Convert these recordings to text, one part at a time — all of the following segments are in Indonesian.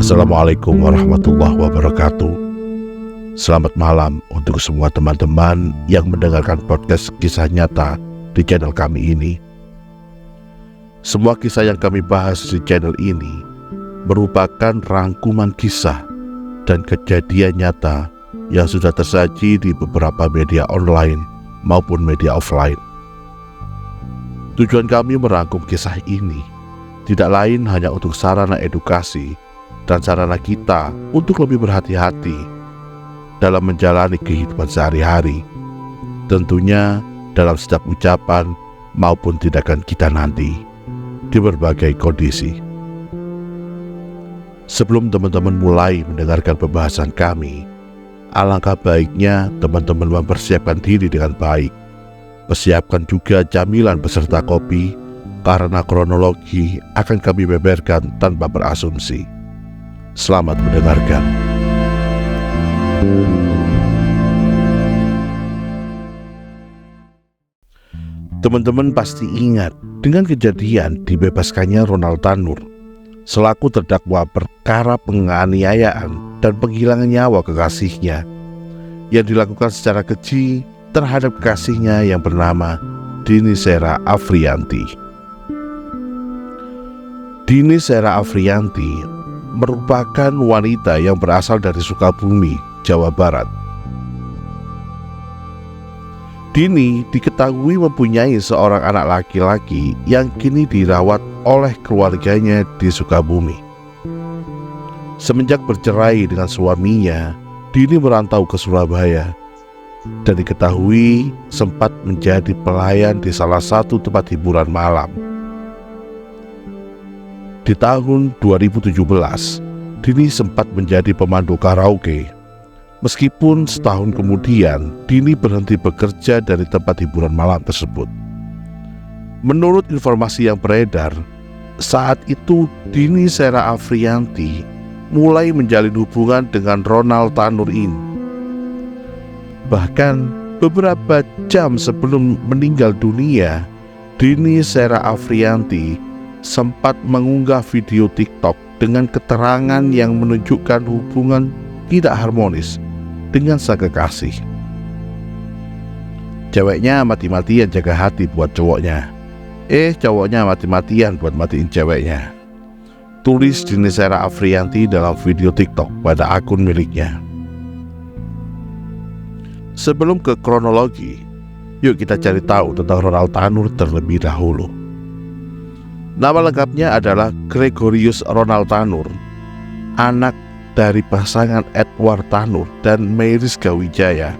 Assalamualaikum warahmatullahi wabarakatuh. Selamat malam untuk semua teman-teman yang mendengarkan podcast kisah nyata di channel kami ini. Semua kisah yang kami bahas di channel ini merupakan rangkuman kisah dan kejadian nyata yang sudah tersaji di beberapa media online maupun media offline. Tujuan kami merangkum kisah ini tidak lain hanya untuk sarana edukasi dan sarana kita untuk lebih berhati-hati dalam menjalani kehidupan sehari-hari, tentunya dalam setiap ucapan maupun tindakan kita nanti di berbagai kondisi. Sebelum teman-teman mulai mendengarkan pembahasan kami, alangkah baiknya teman-teman mempersiapkan diri dengan baik. Persiapkan juga camilan beserta kopi, karena kronologi akan kami beberkan tanpa berasumsi. Selamat mendengarkan. Teman-teman pasti ingat dengan kejadian dibebaskannya Ronald Tanur selaku terdakwa perkara penganiayaan dan penghilangan nyawa kekasihnya yang dilakukan secara keji terhadap kekasihnya yang bernama Dini Sera Afriyanti. Dini Sera Afriyanti merupakan wanita yang berasal dari Sukabumi, Jawa Barat. Dini diketahui mempunyai seorang anak laki-laki yang kini dirawat oleh keluarganya di Sukabumi. Semenjak bercerai dengan suaminya, Dini merantau ke Surabaya dan diketahui sempat menjadi pelayan di salah satu tempat hiburan malam. Di tahun 2017, Dini sempat menjadi pemandu karaoke. Meskipun setahun kemudian, Dini berhenti bekerja dari tempat hiburan malam tersebut. Menurut informasi yang beredar, saat itu Dini Sera Afriyanti mulai menjalin hubungan dengan Ronald Tanur ini. Bahkan beberapa jam sebelum meninggal dunia, Dini Sera Afriyanti sempat mengunggah video TikTok dengan keterangan yang menunjukkan hubungan tidak harmonis dengan sang kekasih. Ceweknya mati-matian jaga hati buat cowoknya, cowoknya mati-matian buat matiin ceweknya, tulis Dini Sera Afriyanti dalam video TikTok pada akun miliknya. Sebelum ke kronologi, yuk kita cari tahu tentang Ronald Tanur terlebih dahulu. Nama lengkapnya adalah Gregorius Ronald Tanur, anak dari pasangan Edward Tanur dan Meiris Gawijaya.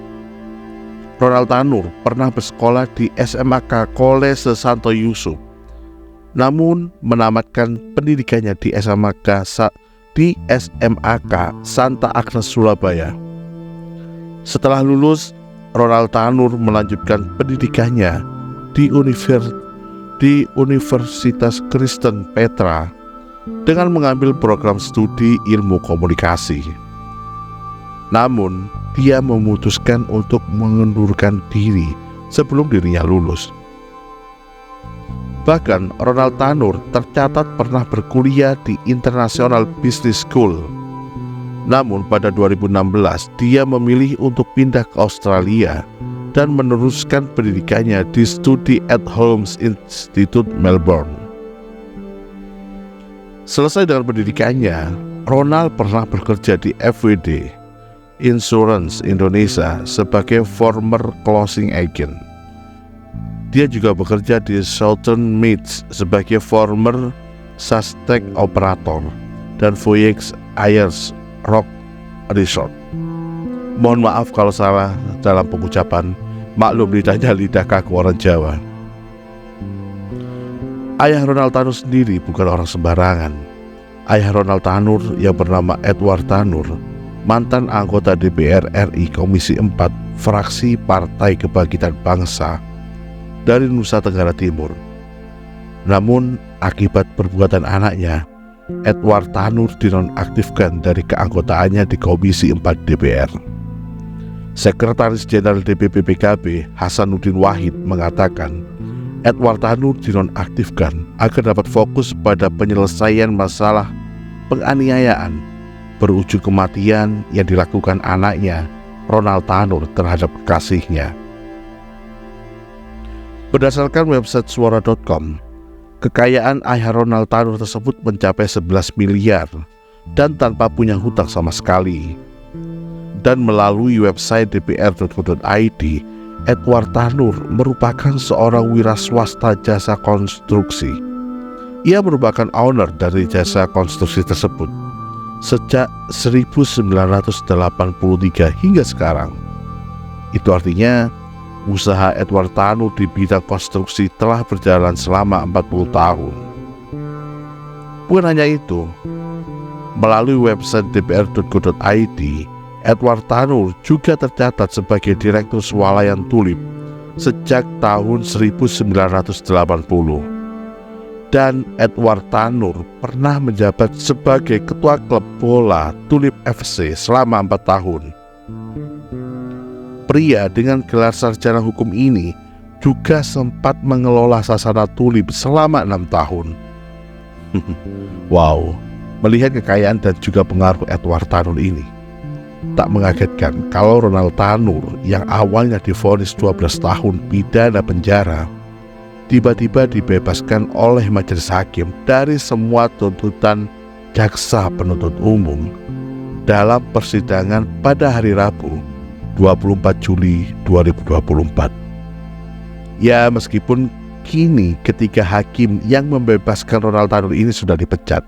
Ronald Tanur pernah bersekolah di SMAK Kolese Santo Yusuf, namun menamatkan pendidikannya di SMAK Santa Agnes Surabaya. Setelah lulus, Ronald Tanur melanjutkan pendidikannya di Universitas Kristen Petra dengan mengambil program studi ilmu komunikasi. Namun, dia memutuskan untuk mengundurkan diri sebelum dirinya lulus. Bahkan, Ronald Tanur tercatat pernah berkuliah di International Business School. Namun, pada 2016, dia memilih untuk pindah ke Australia dan meneruskan pendidikannya di Study at Home Institute Melbourne. Selesai dengan pendidikannya, Ronald pernah bekerja di FWD Insurance Indonesia sebagai former closing agent. Dia juga bekerja di Southern Meads sebagai former suspect operator dan Voyage Ayers Rock Resort. Mohon maaf kalau salah dalam pengucapan, maklum lidahnya lidah kaku orang Jawa. Ayah Ronald Tanur sendiri bukan orang sembarangan. Ayah Ronald Tanur yang bernama Edward Tanur, mantan anggota DPR RI Komisi 4 fraksi Partai Kebangkitan Bangsa dari Nusa Tenggara Timur. Namun akibat perbuatan anaknya, Edward Tanur dinonaktifkan dari keanggotaannya di Komisi 4 DPR. Sekretaris Jenderal DPP PKB Hasanuddin Wahid mengatakan Edward Tanur dinonaktifkan agar dapat fokus pada penyelesaian masalah penganiayaan berujung kematian yang dilakukan anaknya, Ronald Tanur, terhadap kekasihnya. Berdasarkan website suara.com, kekayaan ayah Ronald Tanur tersebut mencapai 11 miliar dan tanpa punya hutang sama sekali. Dan melalui website dpr.go.id, Edward Tanur merupakan seorang wira swasta jasa konstruksi. Ia merupakan owner dari jasa konstruksi tersebut sejak 1983 hingga sekarang. Itu artinya usaha Edward Tanur di bidang konstruksi telah berjalan selama 40 tahun. Bukan hanya itu, melalui website dpr.go.id, Edward Tanur juga tercatat sebagai Direktur Swalayan Tulip sejak tahun 1980. Dan Edward Tanur pernah menjabat sebagai Ketua Klub Bola Tulip FC selama 4 tahun. Pria dengan gelar sarjana hukum ini juga sempat mengelola Sasana Tulip selama 6 tahun. Wow, melihat kekayaan dan juga pengaruh Edward Tanur ini, tak mengagetkan kalau Ronald Tanur yang awalnya divonis 12 tahun pidana penjara tiba-tiba dibebaskan oleh majelis hakim dari semua tuntutan jaksa penuntut umum dalam persidangan pada hari Rabu 24 Juli 2024. Ya, meskipun kini ketiga hakim yang membebaskan Ronald Tanur ini sudah dipecat.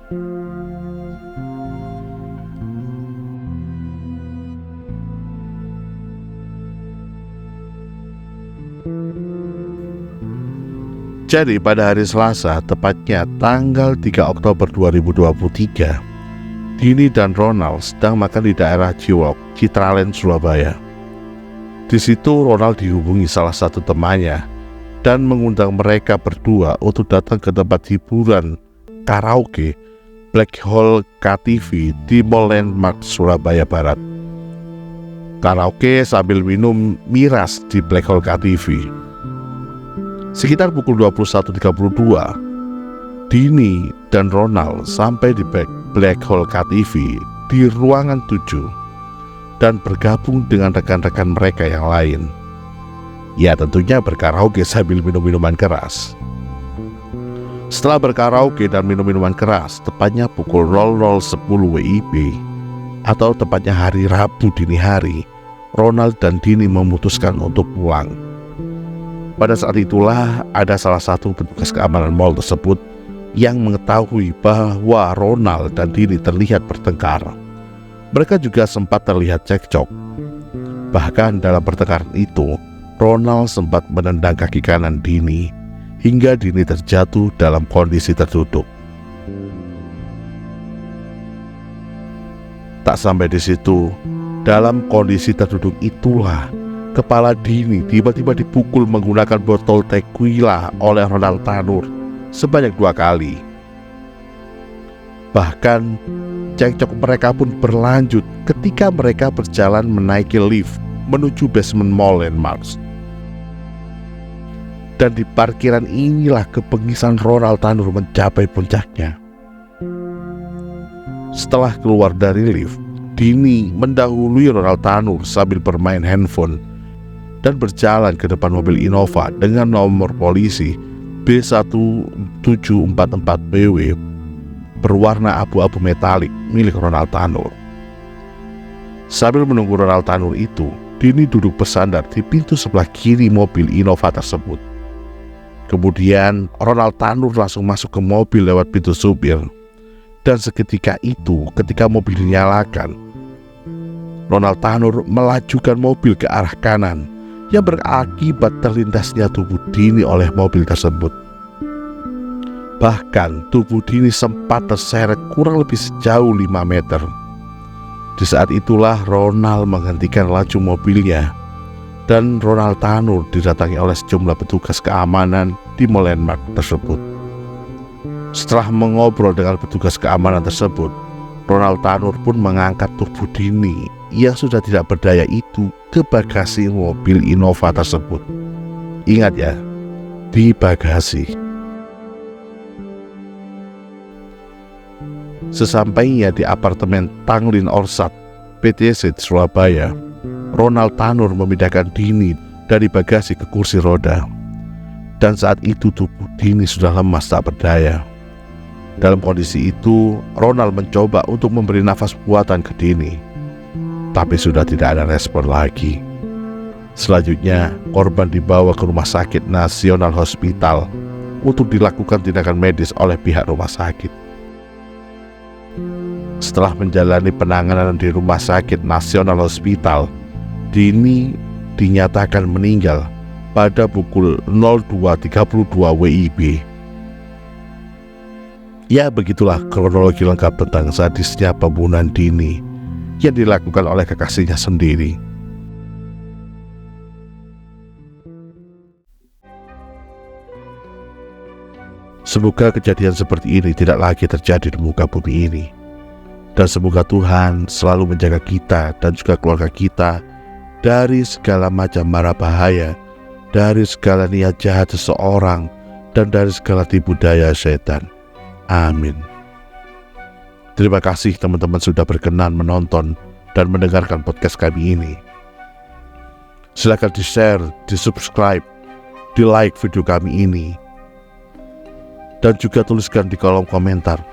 Jadi pada hari Selasa, tepatnya tanggal 3 Oktober 2023, Dini dan Ronald sedang makan di daerah Ciwok, Citraland, Surabaya. Di situ Ronald dihubungi salah satu temannya dan mengundang mereka berdua untuk datang ke tempat hiburan karaoke Black Hole KTV di Mall Landmark, Surabaya Barat. Karaoke sambil minum miras di Black Hole KTV. Sekitar pukul 21.32, Dini dan Ronald sampai di Black Hole KTV di ruangan 7 dan bergabung dengan rekan-rekan mereka yang lain. Ya, tentunya berkaraoke sambil minum minuman keras. Setelah berkaraoke dan minum minuman keras, tepatnya pukul 00.10 WIB atau tepatnya hari Rabu dini hari, Ronald dan Dini memutuskan untuk pulang. Pada saat itulah ada salah satu petugas keamanan mal tersebut yang mengetahui bahwa Ronald dan Dini terlihat bertengkar. Mereka juga sempat terlihat cekcok. Bahkan dalam pertengkaran itu, Ronald sempat menendang kaki kanan Dini hingga Dini terjatuh dalam kondisi terduduk. Tak sampai di situ, dalam kondisi terduduk itulah kepala Dini tiba-tiba dipukul menggunakan botol tequila oleh Ronald Tanur sebanyak 2 kali. Bahkan cekcok mereka pun berlanjut ketika mereka berjalan menaiki lift menuju basement Mall Landmark. Dan di parkiran inilah kebengisan Ronald Tanur mencapai puncaknya. Setelah keluar dari lift, Dini mendahului Ronald Tanur sambil bermain handphone dan berjalan ke depan mobil Innova dengan nomor polisi B1744BW berwarna abu-abu metalik milik Ronald Tanur. Sambil menunggu Ronald Tanur itu, Dini duduk bersandar di pintu sebelah kiri mobil Innova tersebut. Kemudian Ronald Tanur langsung masuk ke mobil lewat pintu supir. Dan seketika itu, ketika mobil dinyalakan, Ronald Tanur melajukan mobil ke arah kanan yang berakibat terlintasnya tubuh Dini oleh mobil tersebut. Bahkan tubuh Dini sempat terseret kurang lebih sejauh 5 meter. Di saat itulah Ronald menghentikan laju mobilnya dan Ronald Tanur didatangi oleh sejumlah petugas keamanan di Mall Landmark tersebut. Setelah mengobrol dengan petugas keamanan tersebut, Ronald Tanur pun mengangkat tubuh Dini yang sudah tidak berdaya itu ke bagasi mobil Innova tersebut. Ingat ya, di bagasi. Sesampainya di apartemen Tanglin Orsat, PTC Surabaya, Ronald Tanur memindahkan Dini dari bagasi ke kursi roda. Dan saat itu tubuh Dini sudah lemas tak berdaya. Dalam kondisi itu, Ronald mencoba untuk memberi nafas buatan ke Dini, tapi sudah tidak ada respon lagi. Selanjutnya, korban dibawa ke Rumah Sakit Nasional Hospital untuk dilakukan tindakan medis oleh pihak rumah sakit. Setelah menjalani penanganan di Rumah Sakit Nasional Hospital, Dini dinyatakan meninggal pada pukul 02.32 WIB. Ya, begitulah kronologi lengkap tentang sadisnya pembunuhan Dini yang dilakukan oleh kekasihnya sendiri. Semoga kejadian seperti ini tidak lagi terjadi di muka bumi ini. Dan semoga Tuhan selalu menjaga kita dan juga keluarga kita dari segala macam mara bahaya, dari segala niat jahat seseorang, dan dari segala tipu daya setan. Amin. Terima kasih teman-teman sudah berkenan menonton dan mendengarkan podcast kami ini. Silakan di-share, di-subscribe, di-like video kami ini. Dan juga tuliskan di kolom komentar,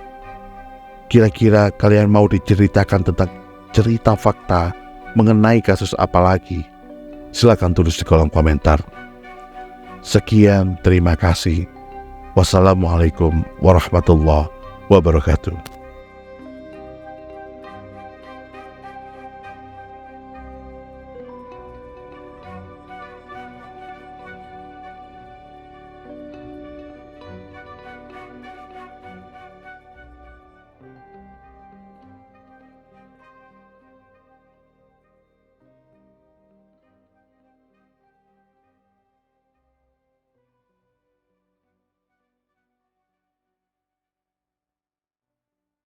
kira-kira kalian mau diceritakan tentang cerita fakta mengenai kasus apa lagi? Silakan tulis di kolom komentar. Sekian, terima kasih. Wassalamualaikum warahmatullahi wabarakatuh.